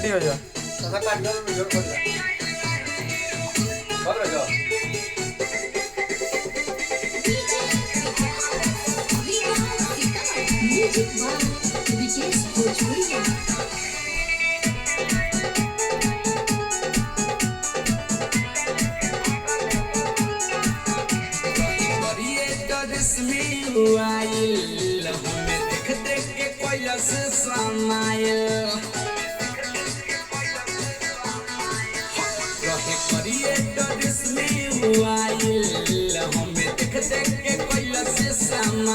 Ready हो जा। ऐसा काट दो वीडियो कर ले कर रहे हो म्यूजिक बाय विकेश भोजपुरिया।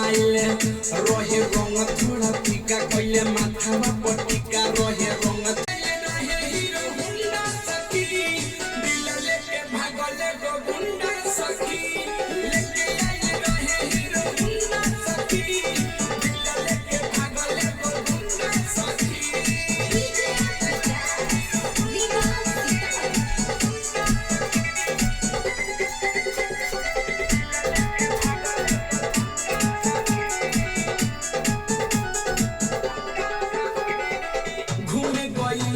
रोहे रंग थोड़ा फीका कोइले माथा पटिका रोहे रंग रहे हीरो हुंडा सखी दिल लेके भागले गो गुंडा सखी लेके आए रहे हीरो हुंडा सखी दिल लेके भागले गो गुंडा सखी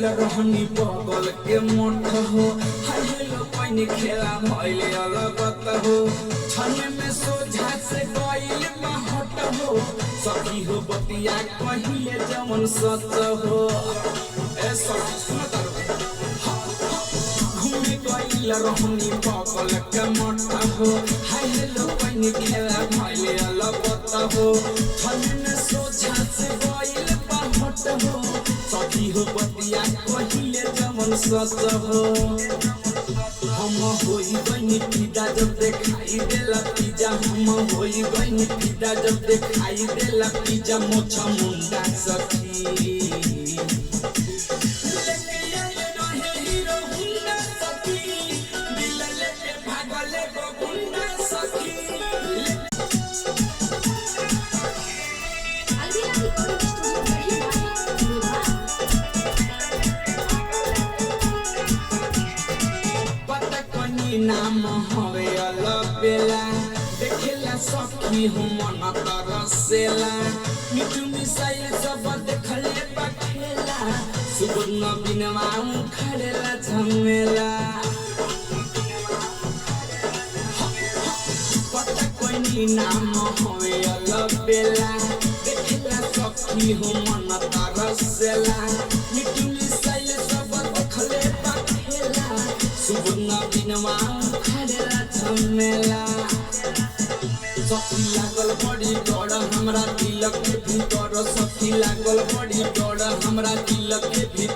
रहनी बगल के मोट हो हेलो पानी खेला भइले अलगत हो छने में सोझा से गइल महट हो सखी हो बतिया कहिले जमन सच हो ए सखी सुन घूमे गइल रहनी बगल के मोट हो हेलो पानी खेला भइले अलगत हो छने में सोझा से गइल महट हो सखी हो बतिया कहिले जमन सच हो हम होई गइनी पिता जब देखाई देला पिजा हम होई गइनी पिता जब देखाई देला पिजा मोछा मुंडा सखी लेके आए रहे हीरो हुंडा सखी दिल लेके भागले गो गुंडा सखी नाम हवे अलबेला देखेला सखी हम मन तरसेला मिठू मिसाइल सब देखले बखेला सुबह बिनवा खड़ेला झमेला पता कोई नाम हवे अलबेला देखेला सखी हम मन तरसेला मिठू मिसाइल सब देखले बखेला सुबह बिनवा खड़ेला झमेला सखी लागल बड़ी डर हमरा दिल के भीतर सखी लागल बड़ी डर हमरा दिल के भीतर।